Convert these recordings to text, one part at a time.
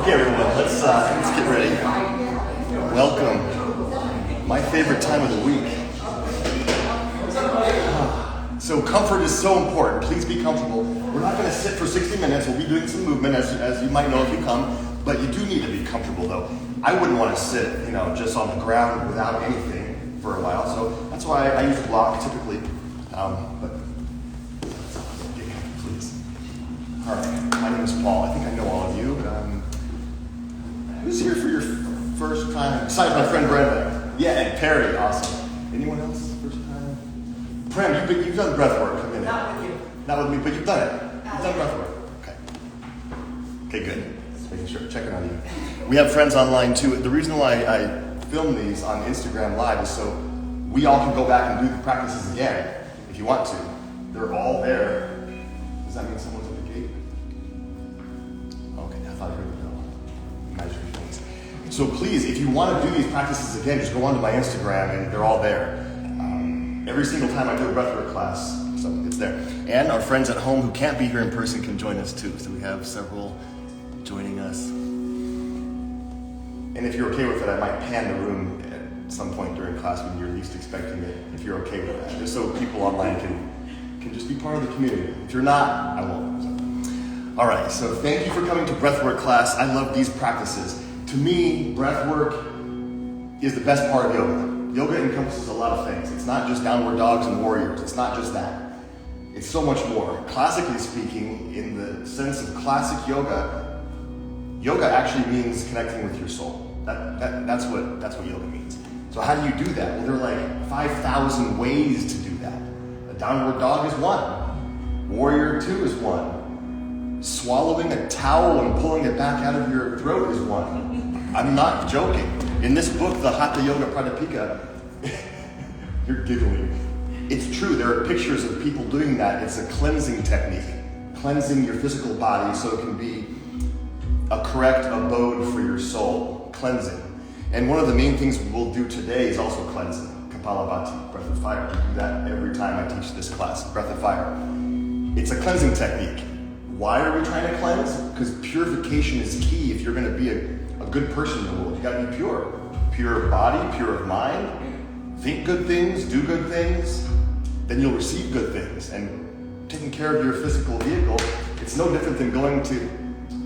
Okay, everyone, let's get ready. Welcome. My favorite time of the week. So comfort is so important. Please be comfortable. We're not going to sit for 60 minutes. We'll be doing some movement, as you might know if you come. But you do need to be comfortable, though. I wouldn't want to sit, just on the ground without anything for a while. So that's why I use a block typically. But please. All right. My name is Paul. I think I know all of you. Who's here for your first time? Besides my friend Brenda. Yeah, and Perry. Awesome. Anyone else? First time? Prem, you've done breathwork. Come in. Not with you. Not with me, but you've done it. You've done breathwork. Okay. Okay, good. Just making sure. Checking on you. We have friends online too. The reason why I film these on Instagram Live is so we all can go back and do the practices again if you want to. They're all there. Does that mean someone's at the gate? Okay, I thought I heard the bell. Measure things. So please, if you want to do these practices again, just go onto my Instagram and they're all there. Every single time I do a breathwork class, so it's there. And our friends at home who can't be here in person can join us too. So we have several joining us. And if you're okay with it, I might pan the room at some point during class when you're least expecting it, if you're okay with that. Just so people online can just be part of the community. If you're not, I won't. So. All right, so thank you for coming to breathwork class. I love these practices. To me, breathwork is the best part of yoga. Yoga encompasses a lot of things. It's not just downward dogs and warriors. It's not just that. It's so much more. Classically speaking, in the sense of classic yoga, yoga actually means connecting with your soul. That's what yoga means. So how do you do that? Well, there are like 5,000 ways to do that. A downward dog is one. Warrior 2 is one. Swallowing a towel and pulling it back out of your throat is one. I'm not joking. In this book, the Hatha Yoga Pradipika, you're giggling. It's true, there are pictures of people doing that. It's a cleansing technique. Cleansing your physical body so it can be a correct abode for your soul. Cleansing. And one of the main things we'll do today is also cleansing. Kapalabhati, breath of fire. We do that every time I teach this class, breath of fire. It's a cleansing technique. Why are we trying to cleanse? Because purification is key if you're going to be a good person in the world. You got to be pure. Pure of body, pure of mind. Think good things, do good things. Then you'll receive good things. And taking care of your physical vehicle, it's no different than going to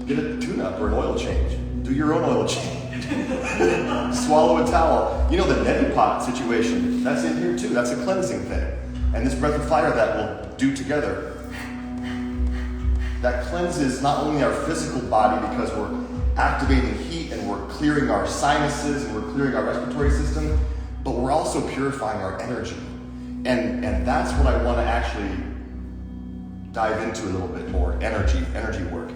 get a tune-up or an oil change. Do your own oil change. Swallow a towel. You know the neti pot situation, that's in here too. That's a cleansing thing. And this breath of fire that we'll do together, that cleanses not only our physical body because we're activating heat and we're clearing our sinuses and we're clearing our respiratory system, but we're also purifying our energy. And that's what I want to actually dive into a little bit more, energy work.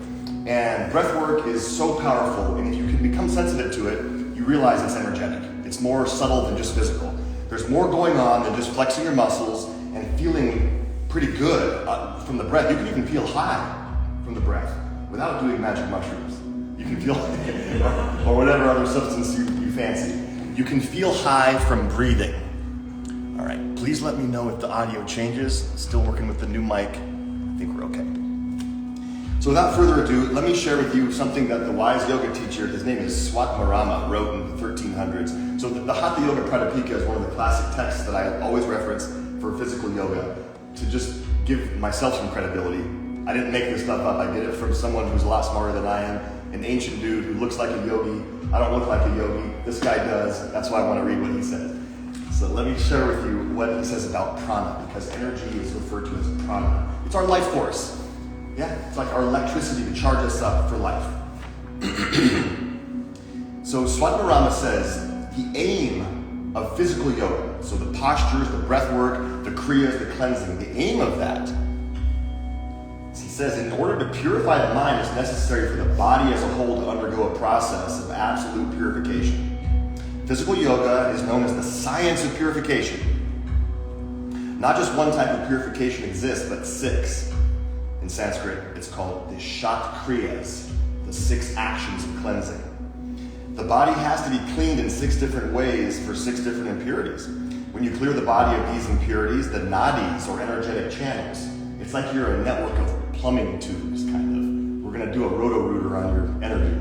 And breath work is so powerful, and if you can become sensitive to it, you realize it's energetic. It's more subtle than just physical. There's more going on than just flexing your muscles and feeling pretty good from the breath. You can even feel high from the breath without doing magic mushrooms. You can feel, or whatever other substance you fancy. You can feel high from breathing. All right, please let me know if the audio changes. Still working with the new mic. I think we're okay. So without further ado, let me share with you something that the wise yoga teacher, his name is Swatmarama, wrote in the 1300s. So the Hatha Yoga Pradipika is one of the classic texts that I always reference for physical yoga to just give myself some credibility. I didn't make this stuff up. I get it from someone who's a lot smarter than I am, an ancient dude who looks like a yogi. I don't look like a yogi. This guy does. That's why I want to read what he says. So let me share with you what he says about prana, because energy is referred to as prana. It's our life force. Yeah, it's like our electricity to charge us up for life. So Swatmarama says the aim of physical yoga, so the postures, the breath work, the kriyas, the cleansing, the aim of that, he says, in order to purify the mind, it's necessary for the body as a whole to undergo a process of absolute purification. Physical yoga is known as the science of purification. Not just one type of purification exists, but 6. In Sanskrit, it's called the Shat Kriyas, the 6 actions of cleansing. The body has to be cleaned in 6 different ways for 6 different impurities. When you clear the body of these impurities, the nadis, or energetic channels, it's like you're a network of plumbing tubes, kind of. We're going to do a roto-rooter on your energy.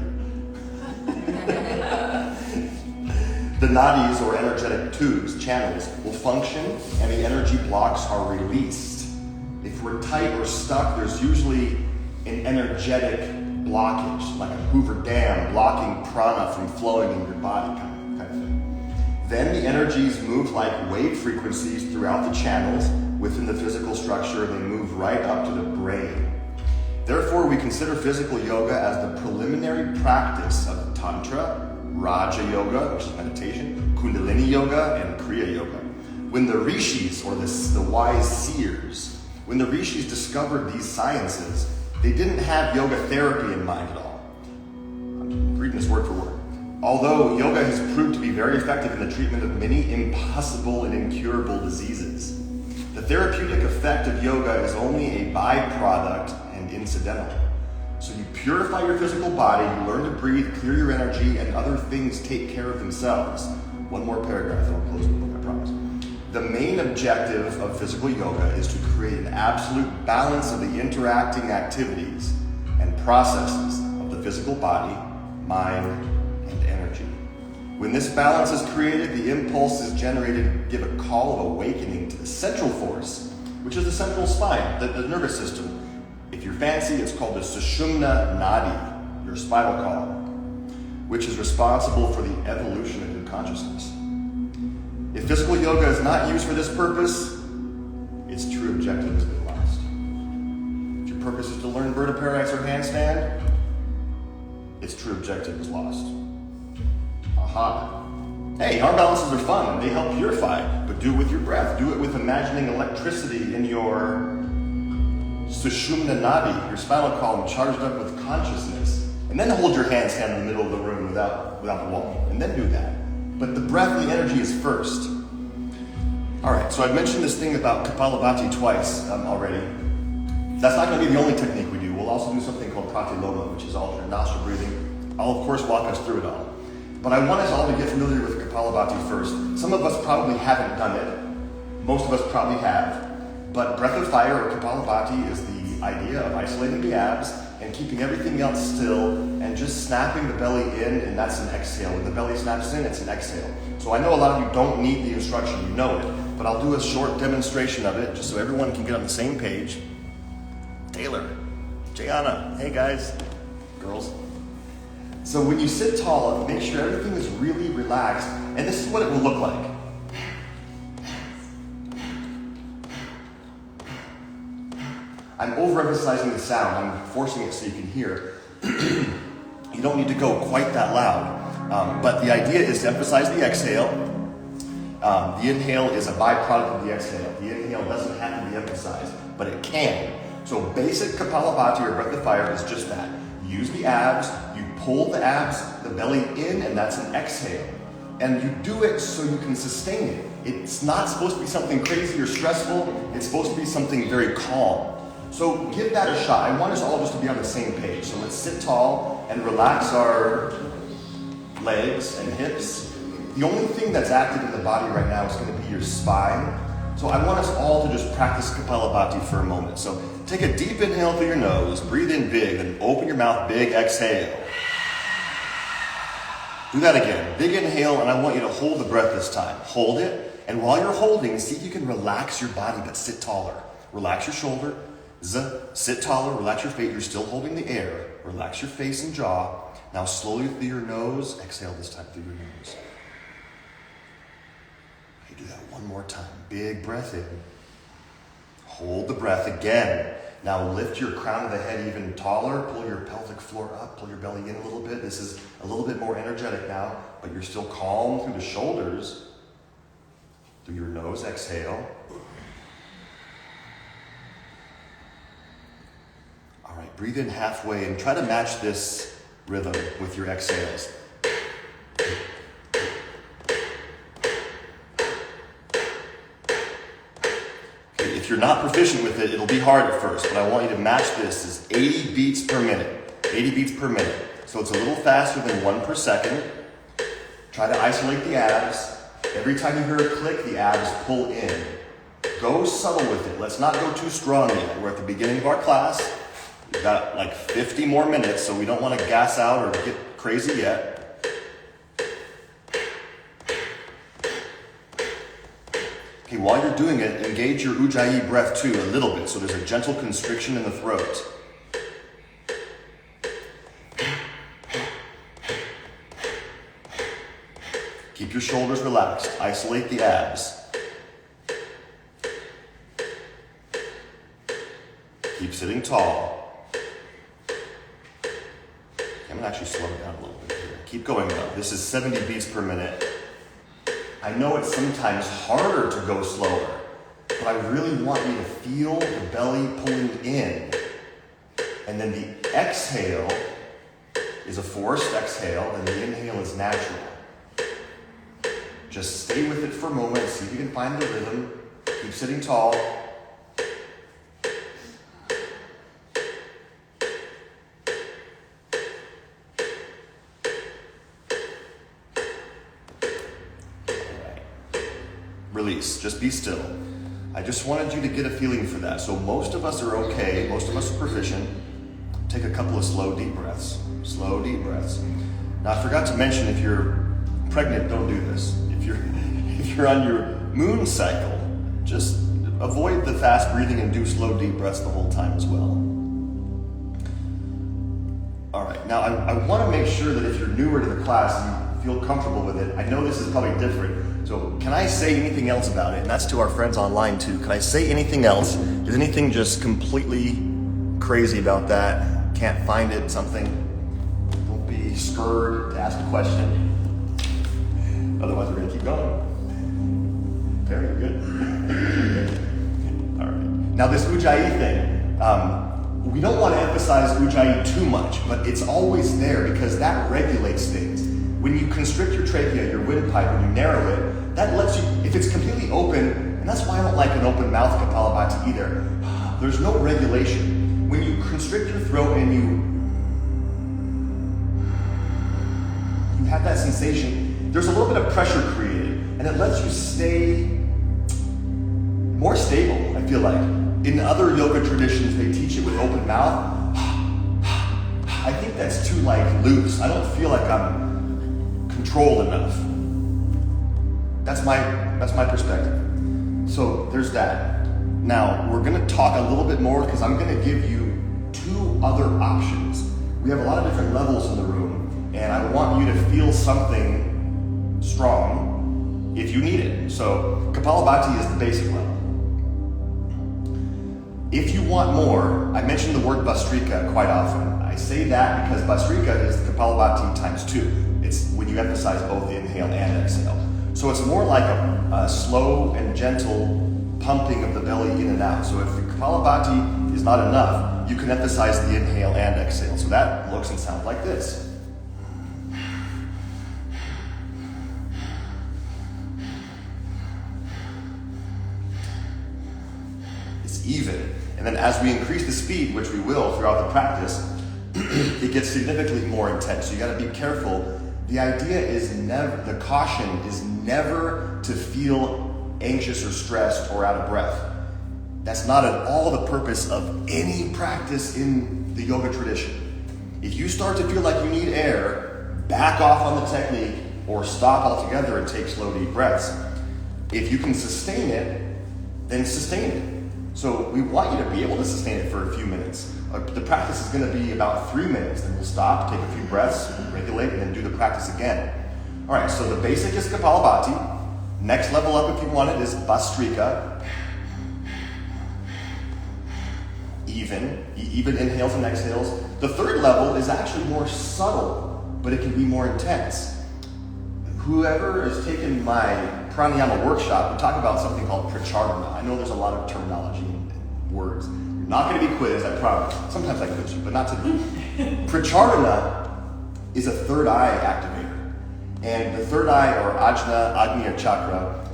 The nadis, or energetic tubes, channels, will function and the energy blocks are released. If we're tight or stuck, there's usually an energetic blockage, like a Hoover Dam blocking prana from flowing in your body kind of thing. Then the energies move like wave frequencies throughout the channels within the physical structure. They move right up to the brain. Therefore, we consider physical yoga as the preliminary practice of Tantra, Raja Yoga, which is meditation, Kundalini Yoga, and Kriya Yoga. When the rishis, or the wise seers, when the rishis discovered these sciences, they didn't have yoga therapy in mind at all. I'm reading this word for word. Although yoga has proved to be very effective in the treatment of many impossible and incurable diseases, the therapeutic effect of yoga is only a byproduct and incidental. So you purify your physical body, you learn to breathe, clear your energy, and other things take care of themselves. One more paragraph, and I'll close the book, I promise. The main objective of physical yoga is to create an absolute balance of the interacting activities and processes of the physical body, mind, and energy. When this balance is created, the impulse is generated to give a call of awakening to the central force, which is the central spine, the nervous system. If you're fancy, it's called the Sushumna Nadi, your spinal column, which is responsible for the evolution of your consciousness. If physical yoga is not used for this purpose, its true objective has been lost. If your purpose is to learn Virta Paradise or handstand, its true objective is lost. Aha. Hey, arm balances are fun and they help purify, but do it with your breath. Do it with imagining electricity in your Sushumna Nadi, your spinal column charged up with consciousness. And then hold your handstand in the middle of the room without the wall. And then do that. But the breath and the energy is first. All right, so I've mentioned this thing about Kapalabhati twice already. That's not going to be the only technique we do. We'll also do something called Pratiloma, which is alternate nostril breathing. I'll, of course, walk us through it all. But I want us all to get familiar with Kapalabhati first. Some of us probably haven't done it. Most of us probably have. But breath of fire, or Kapalabhati, is the idea of isolating the abs and keeping everything else still and just snapping the belly in, and that's an exhale. When the belly snaps in, it's an exhale. So I know a lot of you don't need the instruction, you know it, but I'll do a short demonstration of it just so everyone can get on the same page. Taylor, Jayana, hey guys, girls. So when you sit tall, make sure everything is really relaxed, and this is what it will look like. I'm overemphasizing the sound. I'm forcing it so you can hear. You don't need to go quite that loud. But the idea is to emphasize the exhale. The inhale is a byproduct of the exhale. The inhale doesn't have to be emphasized, but it can. So basic Kapalabhati, or breath of fire, is just that. Use the abs, you pull the abs, the belly in, and that's an exhale. And you do it so you can sustain it. It's not supposed to be something crazy or stressful. It's supposed to be something very calm. So give that a shot. I want us all just to be on the same page. So let's sit tall and relax our legs and hips. The only thing that's active in the body right now is going to be your spine. So I want us all to just practice Kapalabhati for a moment. So take a deep inhale through your nose, breathe in big, and open your mouth big, exhale. Do that again. Big inhale, and I want you to hold the breath this time. Hold it, and while you're holding, see if you can relax your body, but sit taller. Relax your shoulder. Sit taller, relax your face. You're still holding the air. Relax your face and jaw. Now slowly through your nose. Exhale this time through your nose. Okay, do that one more time. Big breath in. Hold the breath again. Now lift your crown of the head even taller. Pull your pelvic floor up. Pull your belly in a little bit. This is a little bit more energetic now, but you're still calm through the shoulders. Through your nose, exhale. All right, breathe in halfway and try to match this rhythm with your exhales. Okay, if you're not proficient with it, it'll be hard at first, but I want you to match this as 80 beats per minute. 80 beats per minute. So it's a little faster than 1 per second. Try to isolate the abs. Every time you hear a click, the abs pull in. Go subtle with it. Let's not go too strong yet. We're at the beginning of our class. We've got like 50 more minutes, so we don't want to gas out or get crazy yet. Okay, while you're doing it, engage your Ujjayi breath too, a little bit, so there's a gentle constriction in the throat. Keep your shoulders relaxed. Isolate the abs. Keep sitting tall. I'm gonna actually slow it down a little bit here. Keep going though. This is 70 beats per minute. I know it's sometimes harder to go slower, but I really want you to feel the belly pulling in. And then the exhale is a forced exhale, and the inhale is natural. Just stay with it for a moment, see if you can find the rhythm. Keep sitting tall. Release, just be still. I just wanted you to get a feeling for that. So most of us are okay, most of us are proficient. Take a couple of slow deep breaths. Slow deep breaths. Now I forgot to mention, if you're pregnant, don't do this. If you're on your moon cycle, just avoid the fast breathing and do slow deep breaths the whole time as well. All right, now I want to make sure that if you're newer to the class and you feel comfortable with it, I know this is probably different. So can I say anything else about it? And that's to our friends online too. Can I say anything else? Is anything just completely crazy about that? Can't find it, something? Don't be scared to ask a question. Otherwise, we're going to keep going. Very good. All right. Now, this Ujjayi thing, we don't want to emphasize Ujjayi too much, but it's always there because that regulates things. When you constrict your trachea, your windpipe, when you narrow it, that lets you, if it's completely open, and that's why I don't like an open mouth Kapalabhati either, there's no regulation. When you constrict your throat and you have that sensation, there's a little bit of pressure created, and it lets you stay more stable, I feel like. In other yoga traditions, they teach it with open mouth. I think that's too loose. I don't feel like I'm controlled enough. That's my perspective. So there's that. Now, we're gonna talk a little bit more because I'm gonna give you two other options. We have a lot of different levels in the room, and I want you to feel something strong if you need it. So Kapalabhati is the basic level. If you want more, I mention the word Bhastrika quite often. I say that because Bhastrika is the Kapalabhati times 2. It's when you emphasize both inhale and exhale. So it's more like a slow and gentle pumping of the belly in and out. So if the Kapalabhati is not enough, you can emphasize the inhale and exhale. So that looks and sounds like this. It's even. And then as we increase the speed, which we will throughout the practice, it gets significantly more intense. So you got to be careful. The idea is the caution is never to feel anxious or stressed or out of breath. That's not at all the purpose of any practice in the yoga tradition. If you start to feel like you need air, back off on the technique or stop altogether and take slow deep breaths. If you can sustain it, then sustain it. So we want you to be able to sustain it for a few minutes. The practice is going to be about 3 minutes. Then we'll stop, take a few breaths, regulate, and then do the practice again. All right, so the basic is Kapalabhati. Next level up, if you want it, is Bhastrika. Even inhales and exhales. The third level is actually more subtle, but it can be more intense. Whoever has taken my pranayama workshop, we talk about something called Pracchardana. I know there's a lot of terminology and words. You're not going to be quizzed, I promise. Sometimes I quiz you, but not today. Pracchardana is a third eye activator. And the third eye, or Agnya chakra,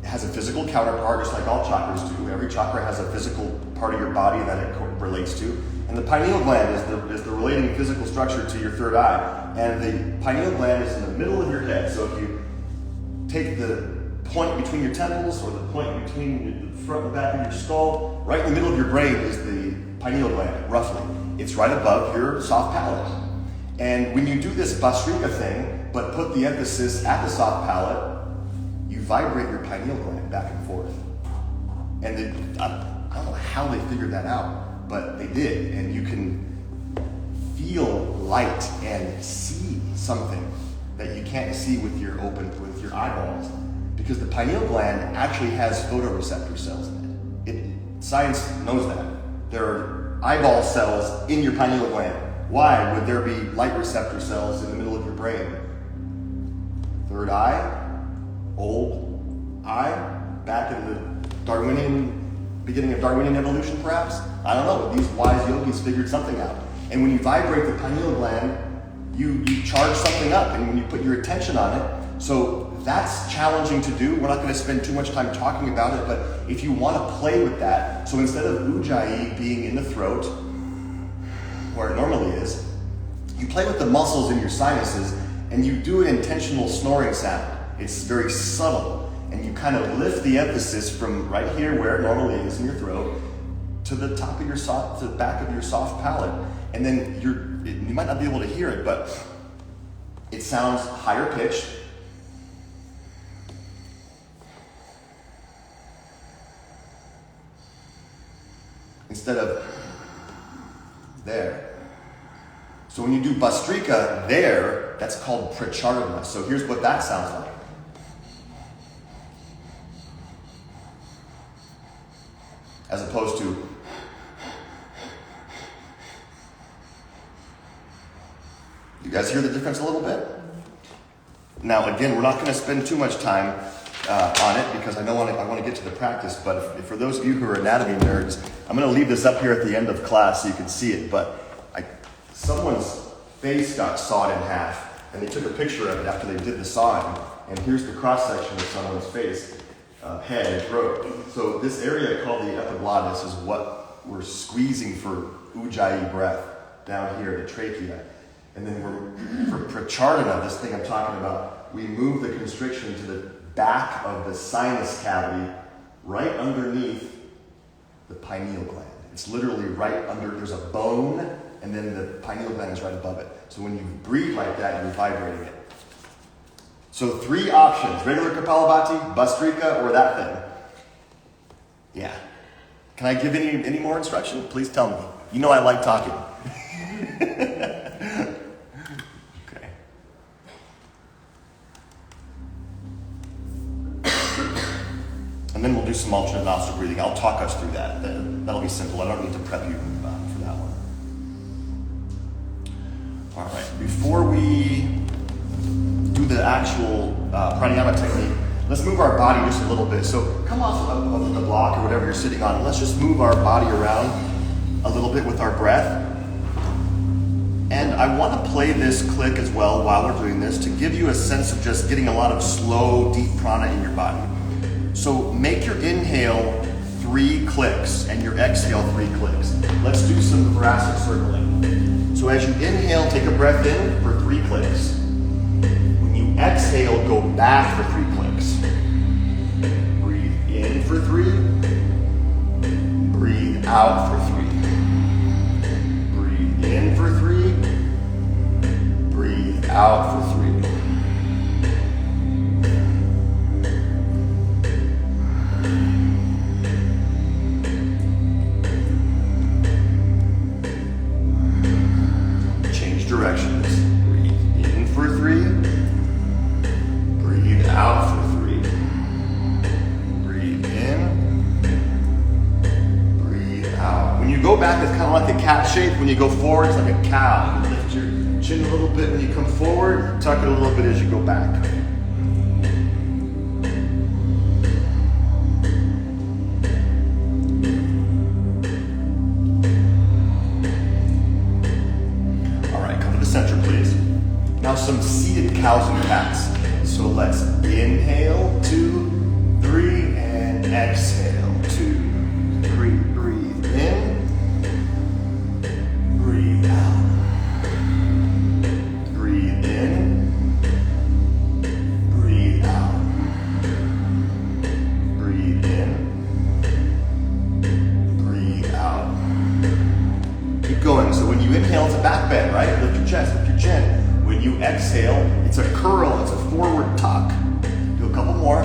has a physical counterpart, just like all chakras do. Every chakra has a physical part of your body that it relates to. And the pineal gland is the relating physical structure to your third eye. And the pineal gland is in the middle of your head. So if you take the point between your temples or the point between the front and back of your skull, right in the middle of your brain is the pineal gland, roughly. It's right above your soft palate. And when you do this Bhastrika thing, but put the emphasis at the soft palate, you vibrate your pineal gland back and forth. And I don't know how they figured that out, but they did. And you can feel light and see something that you can't see with your eyeballs, because the pineal gland actually has photoreceptor cells in it. Science knows that. There are eyeball cells in your pineal gland. Why would there be light receptor cells in the middle of your brain? Third eye, old eye, back in the beginning of Darwinian evolution perhaps? I don't know, but these wise yogis figured something out. And when you vibrate the pineal gland, you charge something up, and when you put your attention on it, so that's challenging to do. We're not going to spend too much time talking about it, but if you want to play with that, so instead of ujjayi being in the throat, where it normally is, you play with the muscles in your sinuses, and you do an intentional snoring sound. It's very subtle, and you kind of lift the emphasis from right here where it normally is in your throat to the top of your to the back of your soft palate, and then you might not be able to hear it, but it sounds higher pitched. Instead of there. So when you do Bhastrika there, that's called Pracchardana. So here's what that sounds like. As opposed to you guys hear the difference a little bit? Now again, we're not going to spend too much time on it because I want to get to the practice, but for those of you who are anatomy nerds, I'm going to leave this up here at the end of class so you can see it, but someone's face got sawed in half, and they took a picture of it after they did the sawing, and here's the cross-section of someone's face, head and throat. So this area called the epiglottis is what we're squeezing for ujjayi breath down here, the trachea. And then for Pracchardana, this thing I'm talking about, we move the constriction to the back of the sinus cavity, right underneath the pineal gland. It's literally right under, there's a bone, and then the pineal gland is right above it. So when you breathe like that, you're vibrating it. So 3 options: regular Kapalabhati, Bhastrika, or that thing. Yeah. Can I give any more instruction? Please tell me. You know I like talking. Okay. And then we'll do some alternate nostril breathing. I'll talk us through that. That'll be simple. I don't need to prep you for that one. All right. Before we do the actual pranayama technique, let's move our body just a little bit. So come off of the block or whatever you're sitting on, and let's just move our body around a little bit with our breath. And I want to play this click as well while we're doing this to give you a sense of just getting a lot of slow, deep prana in your body. So make your inhale 3 clicks and your exhale 3 clicks. Let's do some thoracic circling. So as you inhale, take a breath in for 3 clicks. When you exhale, go back for 3 clicks. Breathe in for 3. Breathe out for 3. Breathe in for 3. Breathe out for 3. Directions. Breathe in for 3. Breathe out for 3. Breathe in. Breathe out. When you go back, it's kind of like a cat shape. When you go forward, it's like a cow. You lift your chin a little bit when you come forward. Tuck it a little bit as you go back. Now some seated cows and cats. So let's inhale, 2, 3, and exhale, 2, 3. Breathe in, breathe out. Breathe in, breathe out. Breathe in, breathe out. Keep going. So when you inhale, it's a back bend, right? Lift your chest, lift your chin. When you exhale, it's a curl, it's a forward tuck. Do a couple more.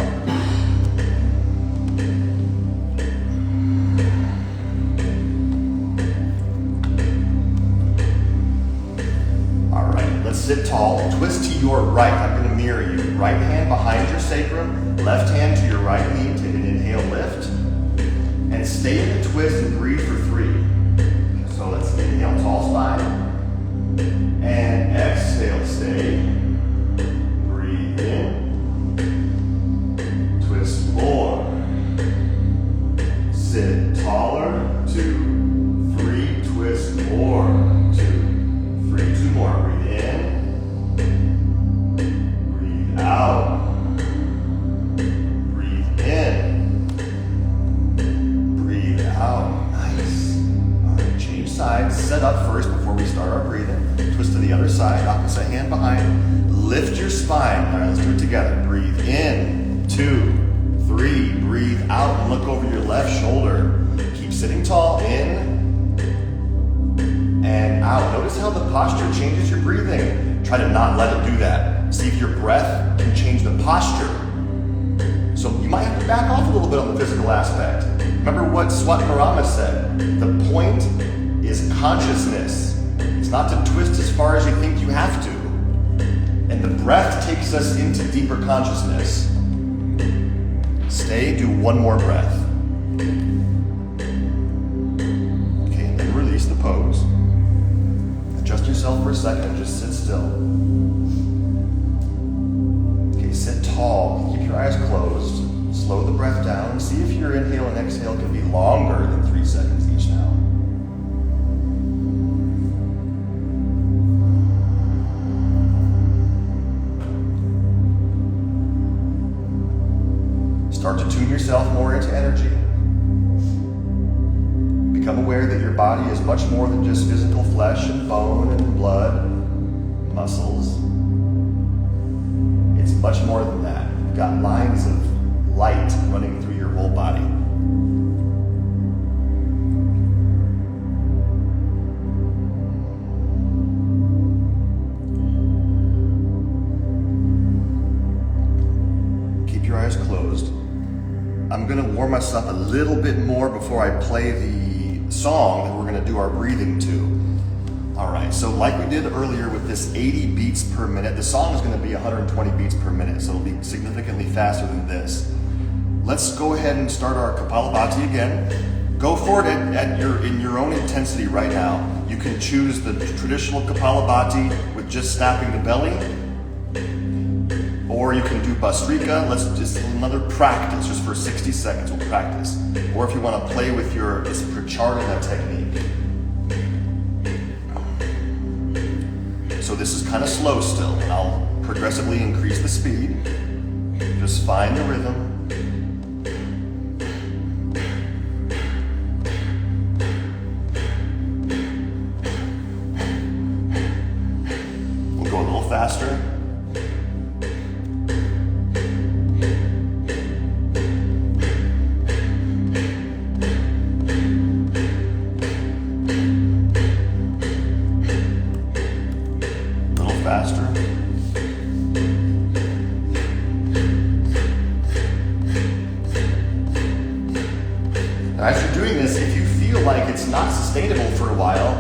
sit tall, twist to your right. I'm going to mirror you. Right hand behind your sacrum, left hand to your right knee. Take an inhale, lift. And stay in the twist and breathe for 3. So let's inhale, tall spine. And exhale, stay. Breathe in. Twist more. Sit taller. 2, 3. Twist more. 2, 3. 2 more. Breathe in. Breathe out. Breathe in. Breathe out. Nice. All right, change sides. Set up first before we start our breathing. Twist to the other side. Opposite hand behind. Lift your spine. All right, let's do it together. Breathe in. 2, 3. Breathe out and look over your left shoulder. Keep sitting tall. In. And out. Notice how the posture changes your breathing. Try to not let it do that. See if your breath can change the posture. So you might have to back off a little bit on the physical aspect. Remember what Swatmarama said. The point is consciousness. It's not to twist as far as you think you have to. And the breath takes us into deeper consciousness. Stay, do one more breath. Okay, and then release the pose. Adjust yourself for a second and just sit still. Okay, sit tall. Keep your eyes closed. Slow the breath down. See if your inhale and exhale can be longer than 3 seconds each now. Start to tune yourself more into energy. Become aware that your body is much more than just physical flesh and bone and blood, muscles. It's much more than that. You've got lines of light running through your whole body. Keep your eyes closed. I'm going to warm us up a little bit more before I play the song that we're going to do our breathing to. All right, so like we did earlier with this 80 beats per minute, the song is going to be 120 beats per minute, so it'll be significantly faster than this. Let's go ahead and start our Kapalabhati again. Go for it in your own intensity right now. You can choose the traditional Kapalabhati with just snapping the belly, or you can do Bhastrika. Let's just another practice, just for 60 seconds, we'll practice. Or if you want to play with this Pracchardana technique. So this is kind of slow still, and I'll progressively increase the speed. Just find the rhythm. We'll go a little faster. Faster. Now, as you're doing this, if you feel like it's not sustainable for a while,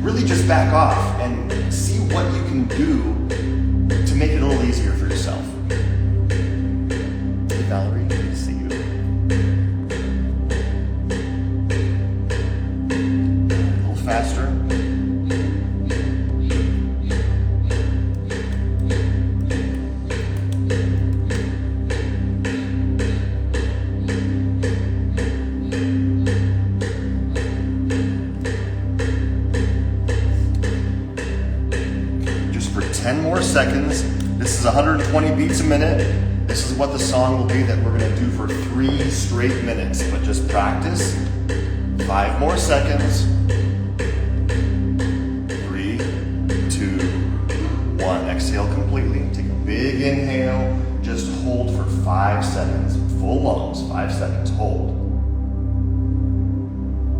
really just back off and see what you can do to make it a little easier for yourself. Hey, Valerie, good to see you. A little faster. For 10 more seconds. This is 120 beats a minute. This is what the song will be that we're going to do for 3 straight minutes. But just practice. 5 more seconds. 3, 2, 1. Exhale completely. Take a big inhale. Just hold for 5 seconds. Full lungs. 5 seconds. Hold.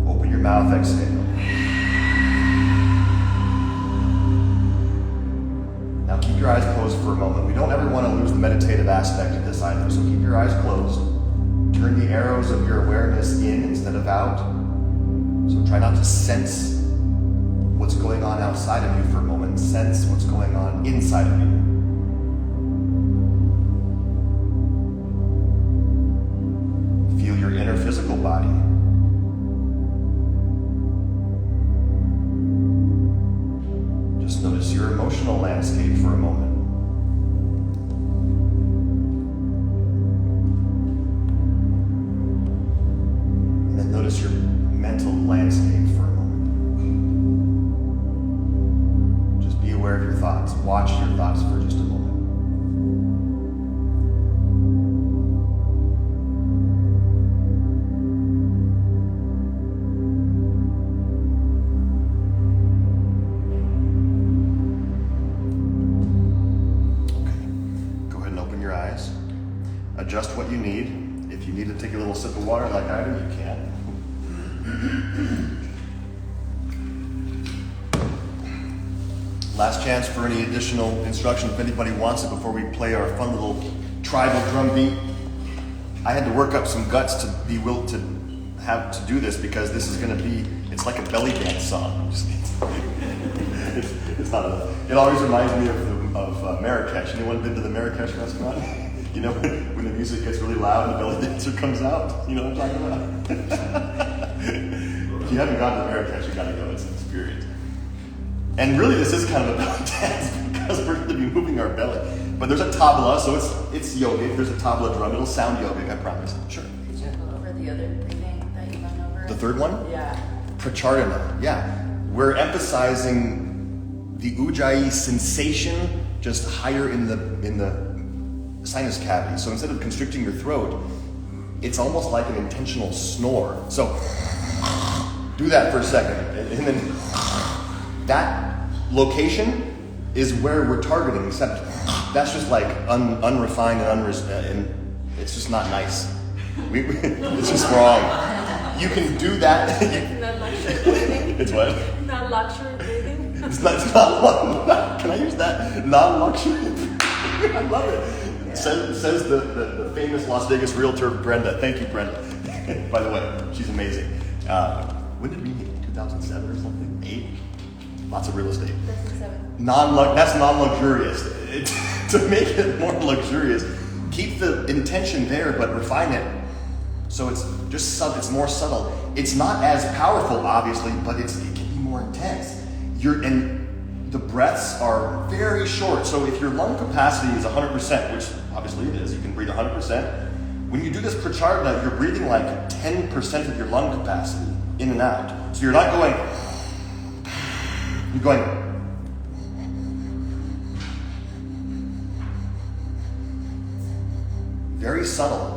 Open your mouth. Exhale. Keep your eyes closed for a moment. We don't ever want to lose the meditative aspect of this either, so keep your eyes closed. Turn the arrows of your awareness in instead of out. So try not to sense what's going on outside of you for a moment. Sense what's going on inside of you. Feel your inner physical body. Just notice your emotional landscape for a moment. And then notice your mental landscape for a moment. Just be aware of your thoughts. Watch your thoughts for just a moment. Adjust what you need. If you need to take a little sip of water like I do, you can. Last chance for any additional instruction if anybody wants it before we play our fun little tribal drum beat. I had to work up some guts to be willing to have to do this because this is going to be, it's like a belly dance song. It's not a, it always reminds me of Marrakesh. Anyone been to the Marrakesh restaurant? You know, when the music gets really loud and the belly dancer comes out? You know what I'm talking about? If you haven't gone to Marrakesh, you gotta go. It's an experience. And really, this is kind of a belly dance because we're going to be moving our belly. But there's a tabla, so it's yogic. There's a tabla drum. It'll sound yogic, I promise. Sure. Did you go over the other breathing that you went over? The third one? Yeah. Pracchardana. Yeah. We're emphasizing the ujjayi sensation just higher in the sinus cavity. So instead of constricting your throat, it's almost like an intentional snore. So do that for a second. And then that location is where we're targeting, except that's just like unrefined and it's just not nice. It's just wrong. You can do that. It's not luxury breathing. It's what? Not luxury breathing. It's not, can I use that? Non-luxury? I love it. Says the famous Las Vegas realtor, Brenda. Thank you, Brenda. By the way, she's amazing. When did we meet? 2007 or something? 8? Lots of real estate. 2007. That's non-luxurious. To make it more luxurious, keep the intention there, but refine it. So it's just it's more subtle. It's not as powerful, obviously, but it can be more intense. And the breaths are very short. So if your lung capacity is 100%, which obviously it is, you can breathe 100%. When you do this pracchardana, you're breathing like 10% of your lung capacity in and out. So you're not going, you're going. Very subtle.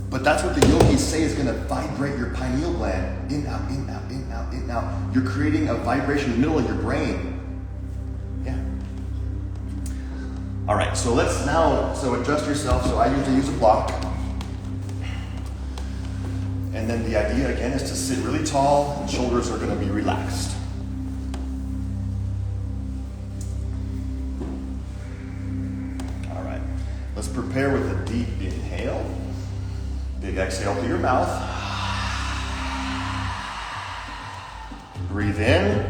But that's what the yogis say is going to vibrate your pineal gland. In, out, in, out, in, out, in, out. You're creating a vibration in the middle of your brain. Yeah. All right, so let's now, adjust yourself. So I usually use a block. And then the idea again is to sit really tall and shoulders are going to be relaxed. All right, let's prepare with a deep inhale. Big exhale through your mouth. Breathe in.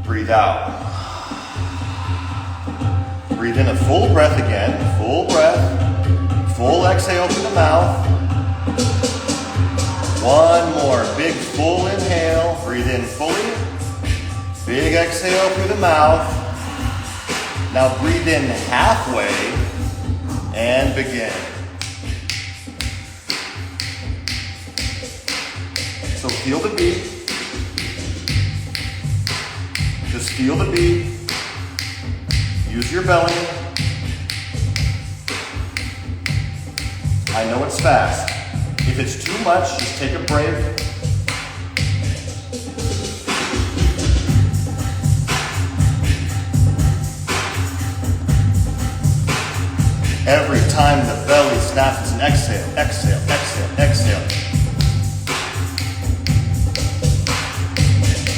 Breathe out. Breathe in a full breath again. Full breath. Full exhale through the mouth. One more. Big full inhale. Breathe in fully. Big exhale through the mouth. Now breathe in halfway and begin. So feel the beat. Just feel the beat. Use your belly. I know it's fast. If it's too much, just take a break. Every time the belly snaps, it's an exhale, exhale, exhale, exhale.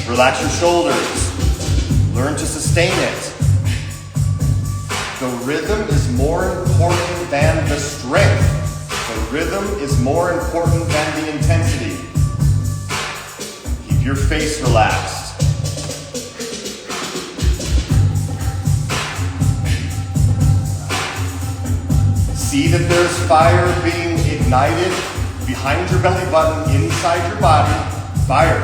Relax your shoulders. Learn to sustain it. The rhythm is more important than the strength. The rhythm is more important than the intensity. Keep your face relaxed. See that there's fire being ignited behind your belly button, inside your body. Fire.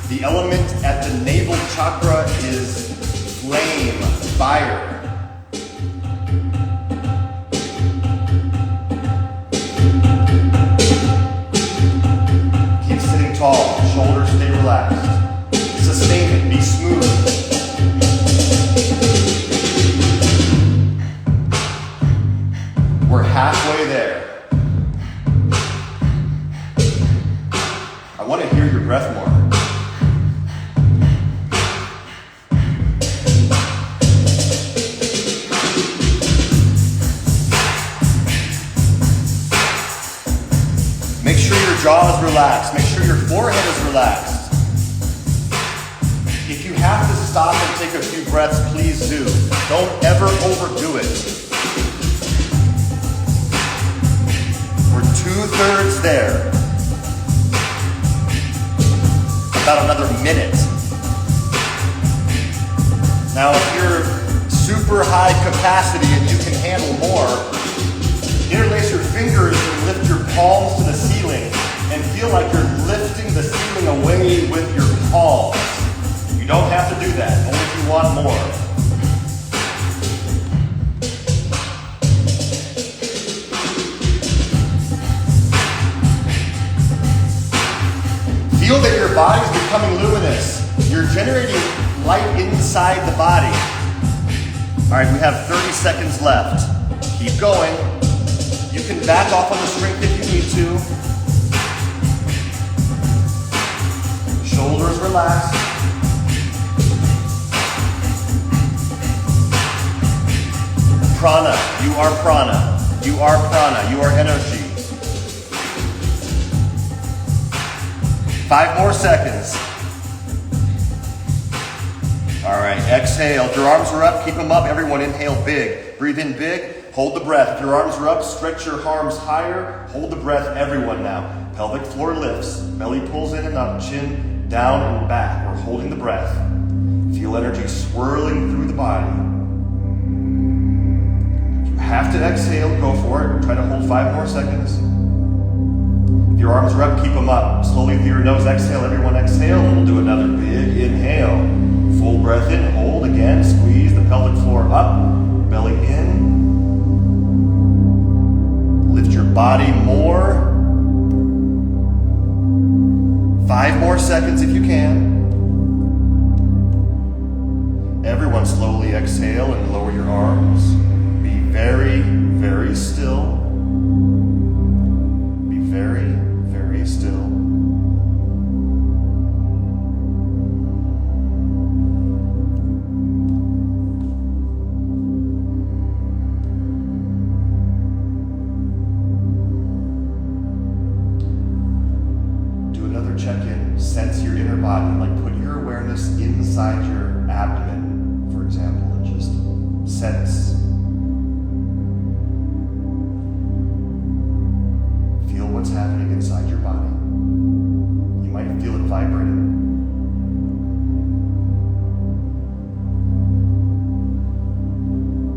The element at the navel chakra is flame, fire. Keep sitting tall, shoulders stay relaxed. Sustain it, be smooth. We're halfway there. I want to hear your breath more. Make sure your jaw is relaxed. Make sure your forehead is relaxed. If you have to stop and take a few breaths, please do. Don't ever overdo it. We're 2/3 there. About another minute. Now, if you're super high capacity and you can handle more, interlace your fingers and lift your palms to the ceiling and feel like you're lifting the ceiling away with your palms. You don't have to do that, only if you want more. Feel that your body's becoming luminous. You're generating light inside the body. All right, we have 30 seconds left. Keep going. You can back off on the strength if you need to. Shoulders relaxed. Prana, you are prana. You are prana, you are energy. 5 more seconds. All right, exhale. If your arms are up, keep them up. Everyone inhale big. Breathe in big. Hold the breath. If your arms are up, stretch your arms higher. Hold the breath, everyone now. Pelvic floor lifts. Belly pulls in and up. Chin down and back. We're holding the breath. Feel energy swirling through the body. If you have to exhale, go for it. Try to hold 5 more seconds. If your arms are up, keep them up. Slowly through your nose, exhale. Everyone exhale. We'll do another big inhale. Full breath in. Hold again. Squeeze the pelvic floor up. Belly in. Lift your body more. 5 more seconds if you can. Everyone slowly exhale and lower your arms. Be very, very still. Be very, very still. Check-in, sense your inner body, like put your awareness inside your abdomen, for example, and just sense. Feel what's happening inside your body. You might feel it vibrating.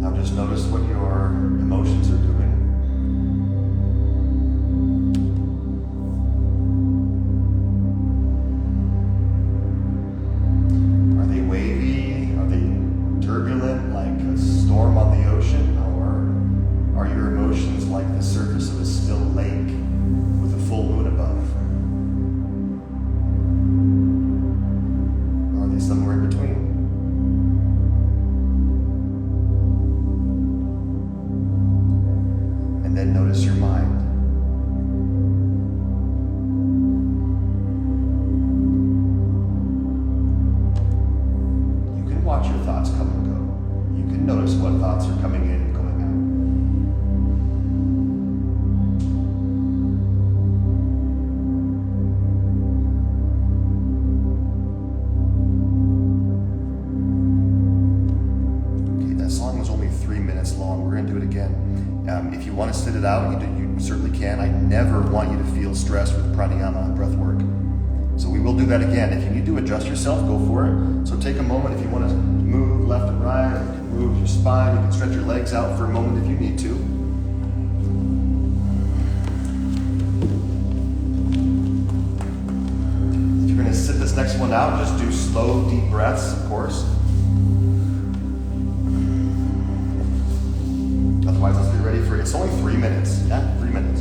Now just notice what your emotions are doing. If you want to sit it out, you certainly can. I never want you to feel stressed with pranayama and breathwork. So we will do that again. If you need to adjust yourself, go for it. So take a moment if you want to move left and right. You can move your spine. You can stretch your legs out for a moment if you need to. zone out. Just do slow, deep breaths, of course. Otherwise, let's get ready for it. It's only 3 minutes. Yeah, 3 minutes.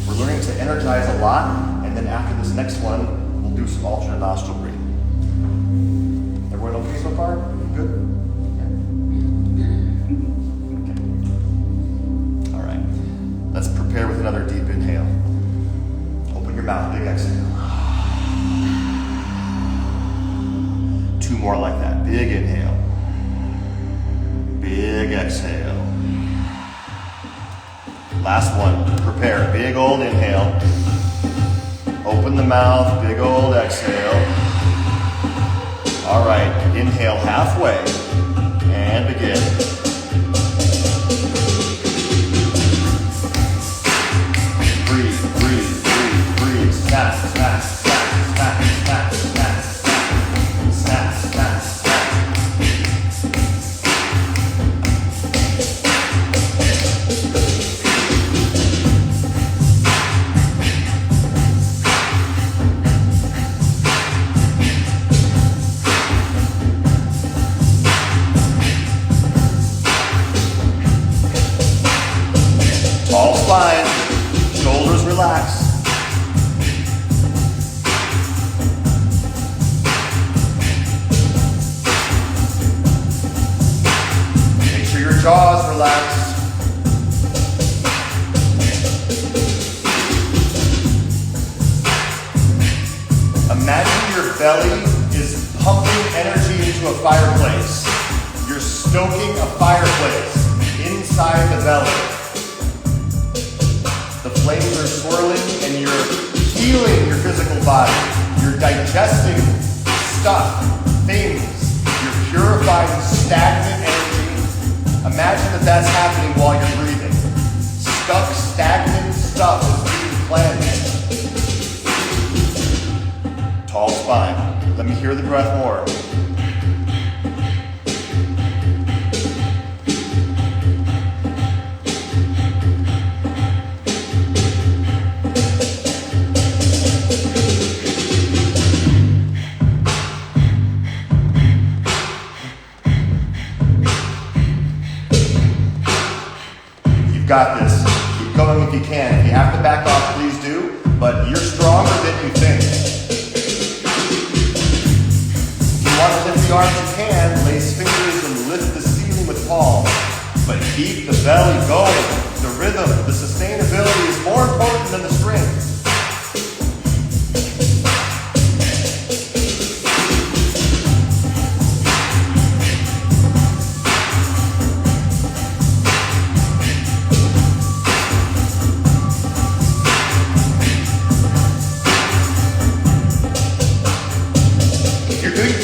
We're learning to energize a lot, and then after this next one, we'll do some alternate nostril breathing. Everyone okay so far? Good? Okay. All right. Let's prepare with another deep inhale. Open your mouth, big exhale. 2 more like that. Big inhale. Big exhale. Last one. Prepare. Big old inhale. Open the mouth. Big old exhale. All right. Inhale halfway. And begin. Breathe, breathe, breathe, breathe. Snap, snap, snap, snap, snap, snap, snap. Snap, snap, snap. Tall spine, shoulders relax. Make sure your jaws relax. Imagine your belly is pumping energy into a fireplace. You're stoking a fireplace inside the belly. The flames are swirling and you're healing your physical body. You're digesting stuff, things. You're purifying stagnant energy. Imagine that that's happening while you're breathing. Stuck, stagnant stuff is being cleansed. Tall spine. Let me hear the breath more. Got this. Keep going if you can. If you have to back off, please do, but you're stronger than you think. If you want to lift the arms, you can. Lace fingers and lift the ceiling with palms, but keep the belly going. The rhythm, the sustainability is more important than the strength.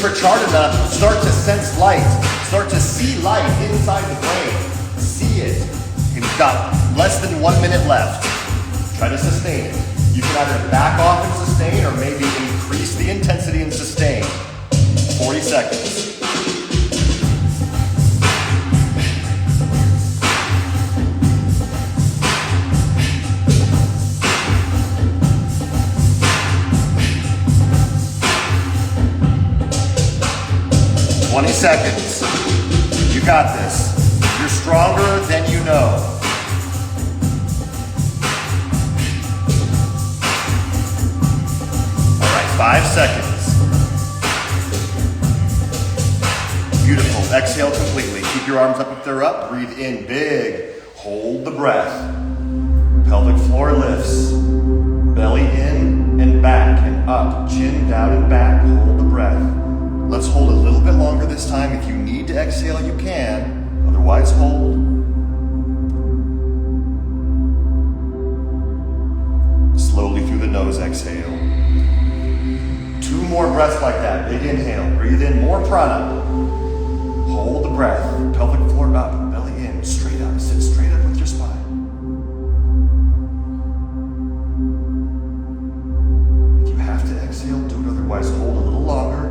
Pracchardana, start to sense light. Start to see light inside the brain. See it. You've got less than 1 minute left. Try to sustain it. You can either back off and sustain or maybe increase the intensity and sustain. 40 seconds. Seconds. You got this. You're stronger than you know. All right, 5 seconds. Beautiful. Exhale completely. Keep your arms up if they're up. Breathe in big. Hold the breath. Pelvic floor lifts. Belly in and back and up. Chin down and back. Hold the breath. Let's hold a little bit longer this time. If you need to exhale, you can. Otherwise, hold. Slowly through the nose, exhale. 2 more breaths like that. Big inhale. Breathe in more prana. Hold the breath. Pelvic floor up. Belly in. Straight up. Sit straight up with your spine. If you have to exhale, do it. Otherwise, hold a little longer.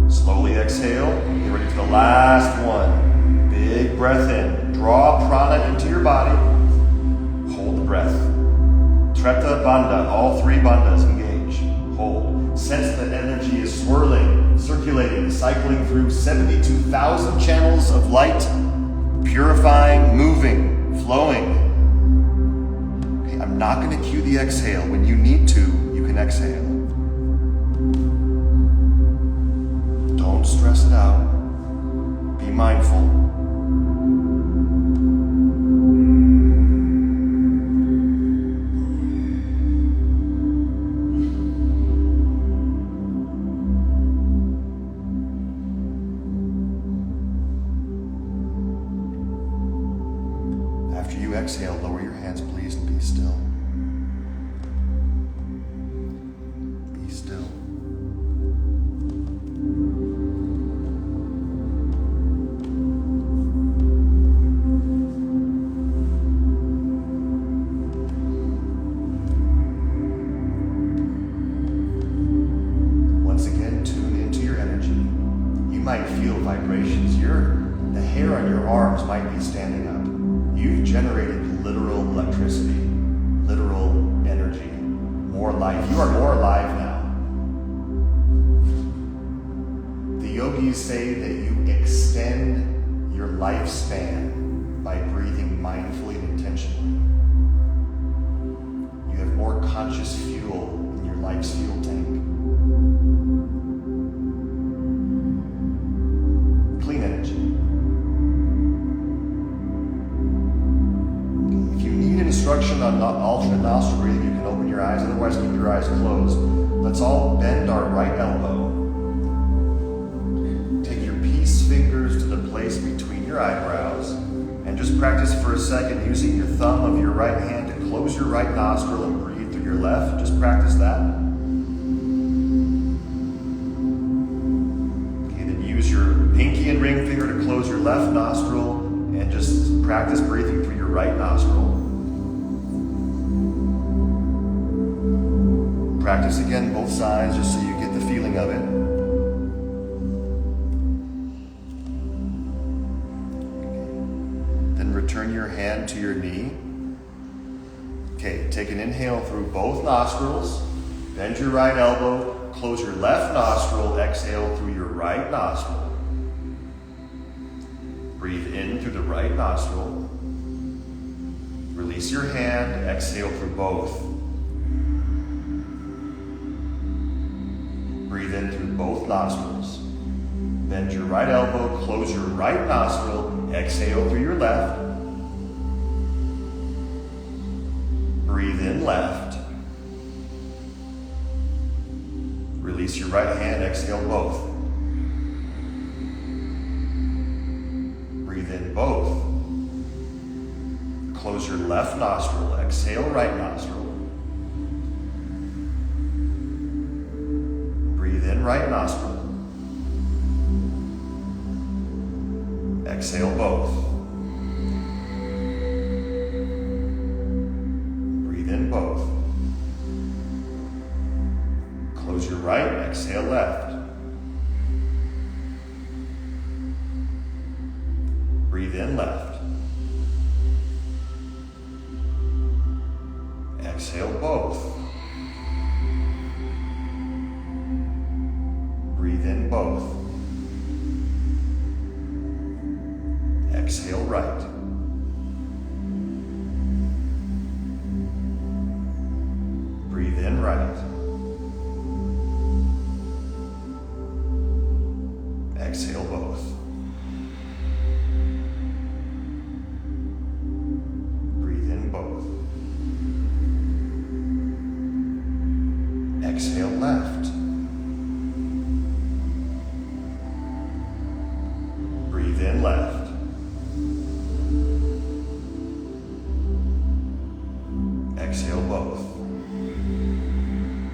Slowly exhale. Get ready for the last one. Big breath in. Draw prana into your body. Hold the breath. Treta Bandha, all three bandhas engage. Hold. Sense that energy is swirling, circulating, cycling through 72,000 channels of light, purifying, moving, flowing. Okay, I'm not going to cue the exhale. When you need to, you can exhale. Don't stress it out. Be mindful. After you exhale, lower your hands, please, and be still. Be still. Once again, tune into your energy. You might feel vibrations. The hair on your arms might be standing up. You've generated literal electricity, literal energy, more life. You are more alive now. The yogis say that you extend your lifespan by breathing mindfully and intentionally. You have more conscious fuel in your life's fuel tank. Clean energy. Instruction on alternate nostril breathing, you can open your eyes, otherwise keep your eyes closed. Let's all bend our right elbow. Take your peace fingers to the place between your eyebrows and just practice for a second using your thumb of your right hand to close your right nostril and breathe through your left. Just practice that. Okay, then use your pinky and ring finger to close your left nostril and just practice breathing through your right nostril. Practice again both sides just so you get the feeling of it. Okay. Then return your hand to your knee. Okay, take an inhale through both nostrils. Bend your right elbow. Close your left nostril. Exhale through your right nostril. Breathe in through the right nostril. Release your hand. Exhale through both. Breathe in through both nostrils. Bend your right elbow, close your right nostril, exhale through your left. Breathe in left. Release your right hand, exhale both. Breathe in both. Close your left nostril, exhale right nostril. Breathe in right nostril. Exhale both. Breathe in both. Close your right, exhale left. Breathe in left. Exhale both. Breathe in both. Exhale right. Breathe in right. Exhale both. Breathe in both. Exhale left. Breathe in left. Exhale both.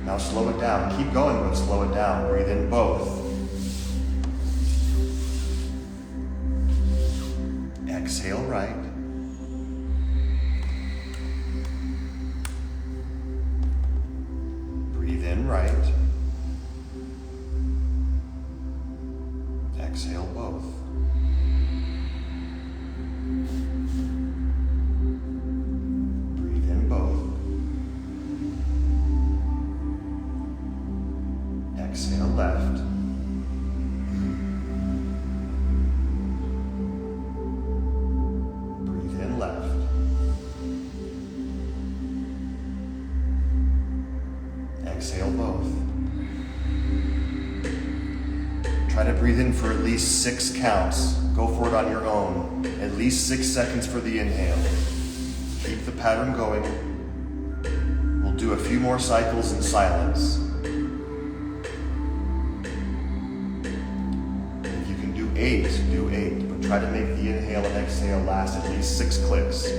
Now slow it down. Keep going, but slow it down. Breathe in both. Exhale right. Breathe in right. Exhale both. Breathe in both. breathe in for at least 6 counts. Go for it on your own. At least 6 seconds for the inhale. Keep the pattern going. We'll do a few more cycles in silence. If you can do 8, do 8. But try to make the inhale and exhale last at least 6 clicks.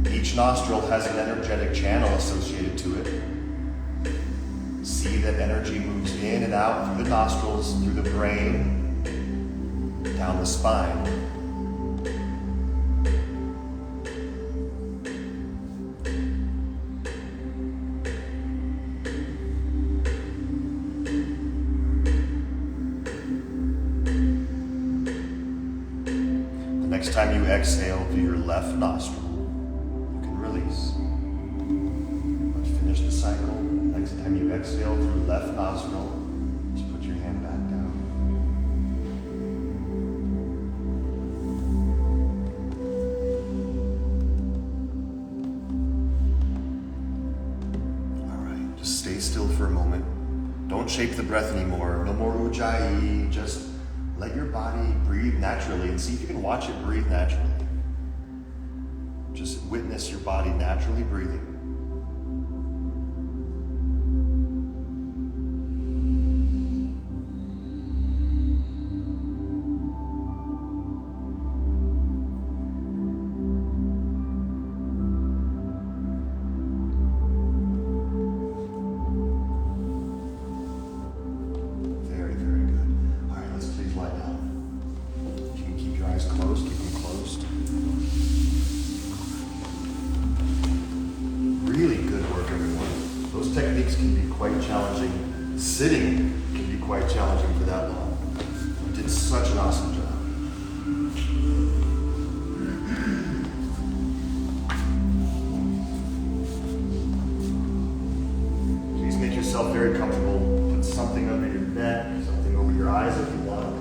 Each nostril has an energetic channel associated to it. See that energy moves in and out through the nostrils, through the brain, down the spine. The next time you exhale through your left nostril, release. Let's finish the cycle. Next time you exhale through left nostril, just put your hand back down. All right, just stay still for a moment. Don't shape the breath anymore. No more ujjayi. Just let your body breathe naturally and see if you can watch it breathe naturally. Just witness your body naturally breathing. Very, very good. All right, let's please lie down. You can keep your eyes closed, keep them closed. Really good work, everyone. Those techniques can be quite challenging. Sitting can be quite challenging for that long. You did such an awesome job. Please make yourself very comfortable. Put something under your neck, something over your eyes if you want.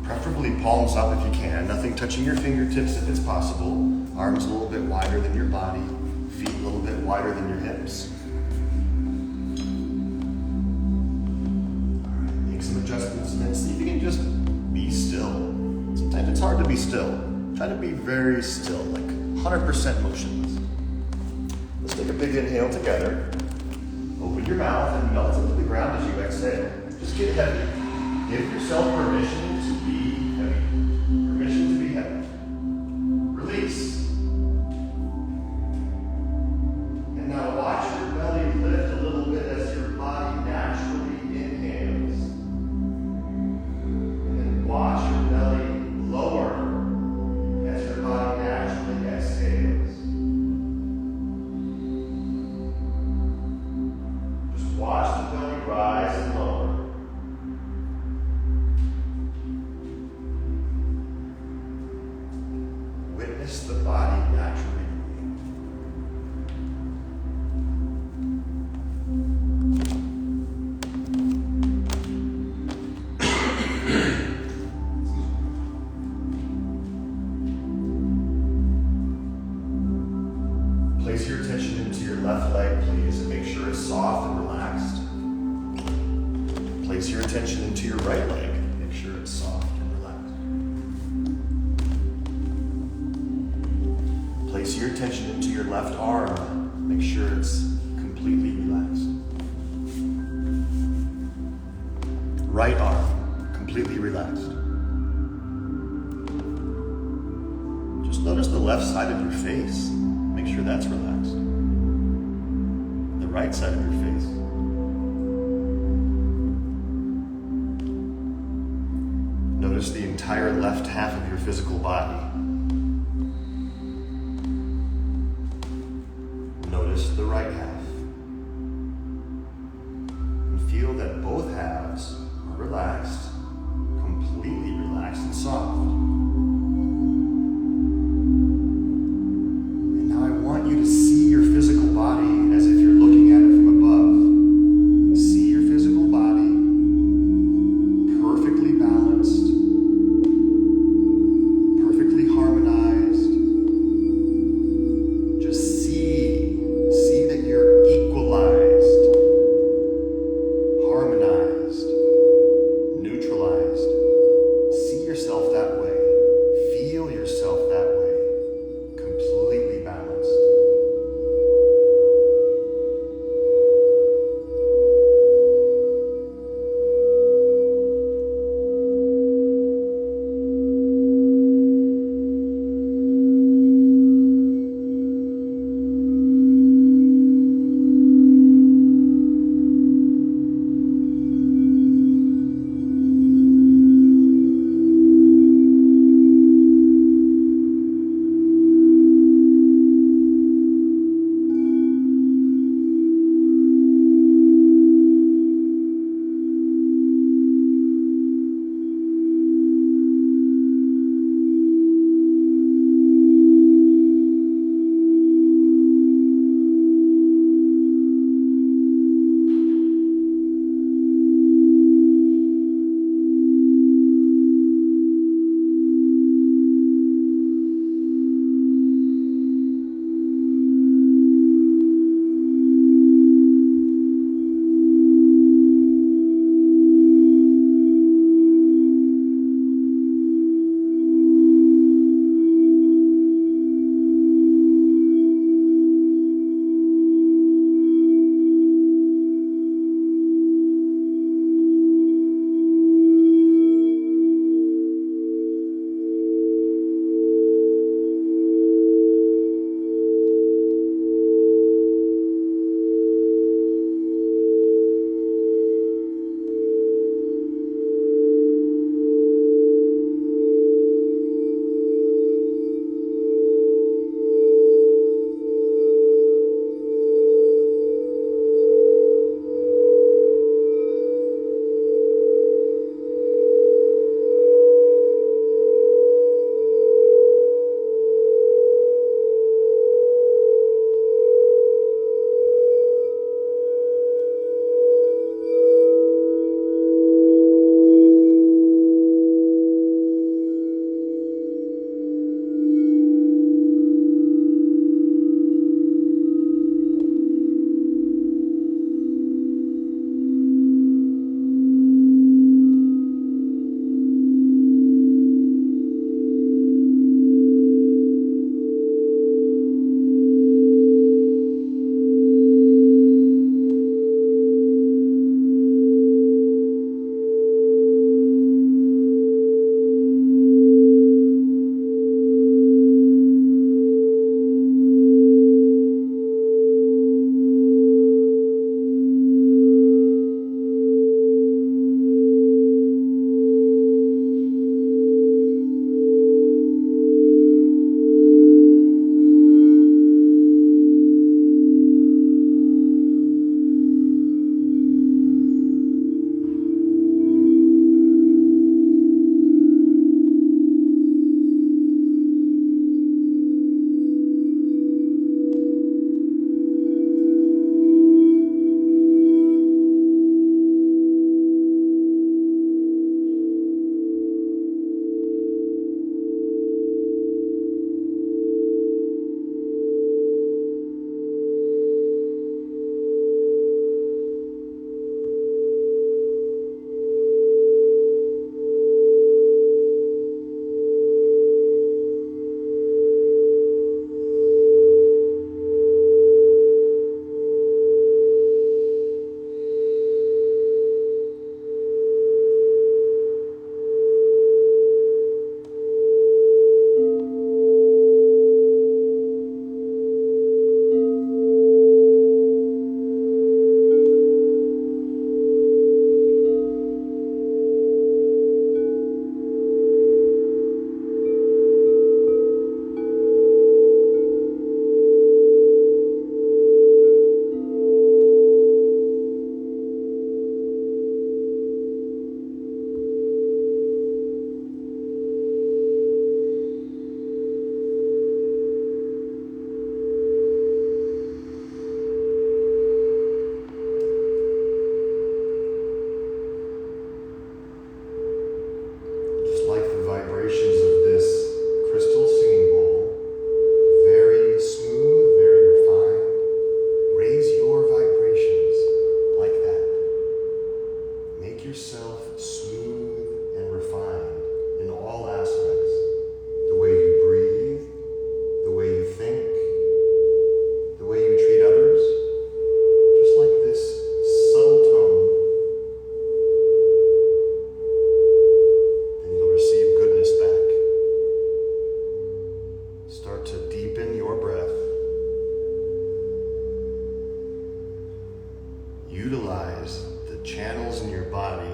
Preferably palms up if you can. Nothing touching your fingertips if it's possible. Arms a little bit wider than your body. Feet a little bit wider than your hips. All right, make some adjustments and then see if you can just be still. Sometimes it's hard to be still. Try to be very still, like 100% motionless. Let's take a big inhale together. Open your mouth and melt into the ground as you exhale. Just get heavy. Give yourself permission to be heavy. Permission to be heavy. Release. And now watch your belly lift a little bit as your body naturally inhales. And then watch your belly lower as your body naturally exhales. Just watch the belly rise and lower. Witness the body naturally Place your attention into your left leg, please, and make sure it's soft and relaxed. Place your attention into your right leg. Make sure it's soft and relaxed. Place your attention into your left arm. Make sure it's completely relaxed. Right arm, completely relaxed. Just notice the left side of your face. Make sure that's relaxed. The right side of your face. Notice the entire left half of your physical body. channels in your body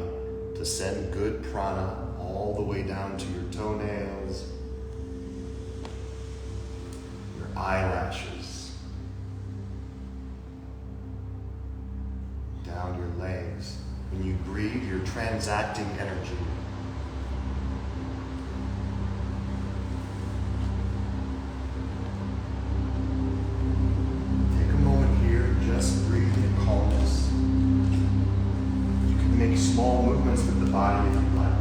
to send good prana all the way down to your toenails, your eyelashes, down your legs. When you breathe, you're transacting energy. Take a moment here, just breathe in calmness. You can make small movements with the body if you like.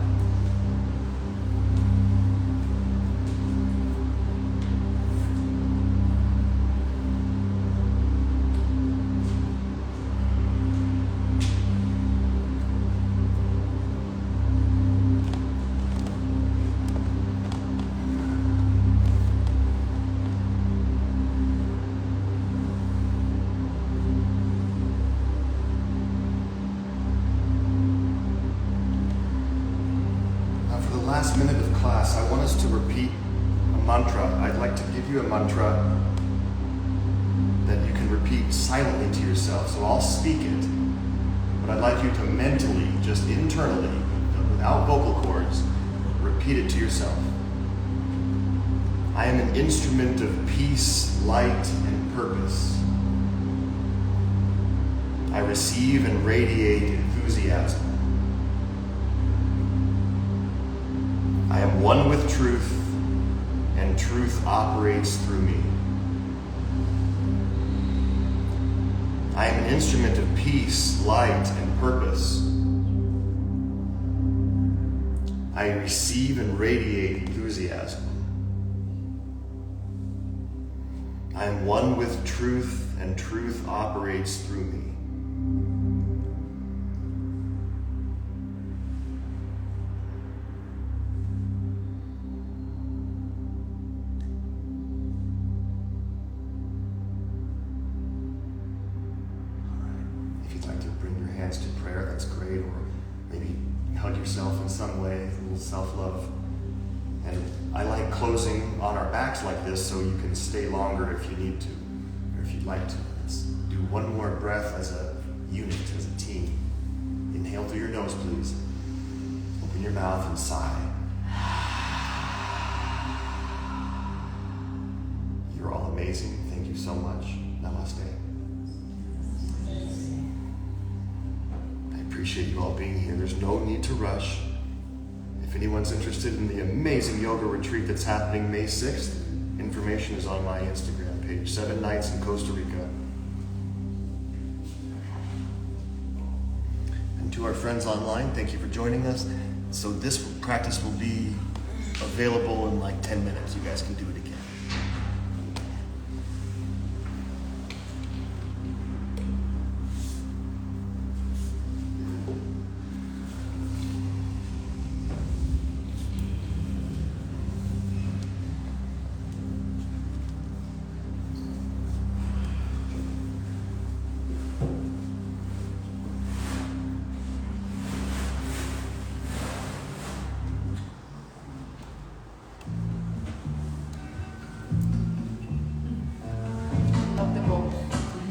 Last minute of class, I want us to repeat a mantra. I'd like to give you a mantra that you can repeat silently to yourself. So I'll speak it, but I'd like you to mentally, just internally, without vocal cords, repeat it to yourself. I am an instrument of peace, light, and purpose. I receive and radiate enthusiasm. I am one with truth, and truth operates through me. I am an instrument of peace, light, and purpose. I receive and radiate enthusiasm. I am one with truth, and truth operates through me. To prayer, that's great, or maybe hug yourself in some way, a little self-love. And I like closing on our backs like this so you can stay longer if you need to, or if you'd like to. Let's do one more breath as a unit, as a team. Inhale through your nose, please. Open your mouth and sigh. You're all amazing. Thank you so much. Namaste. Appreciate you all being here. There's no need to rush. If anyone's interested in the amazing yoga retreat that's happening May 6th, information is on my Instagram page. 7 nights in Costa Rica. And to our friends online, thank you for joining us. So this practice will be available in like 10 minutes. You guys can do it again.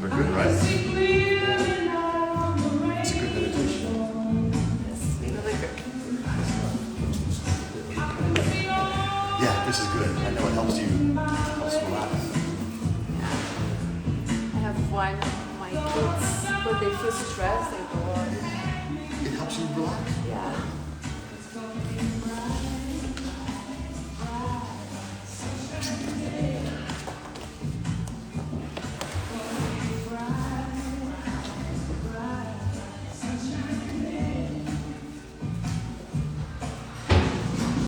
We're good, right? It's a good meditation. Really good. Yeah, this is good. I know it helps you relax. I have one of my kids, when they feel stressed, they go on. It helps you relax. Yeah.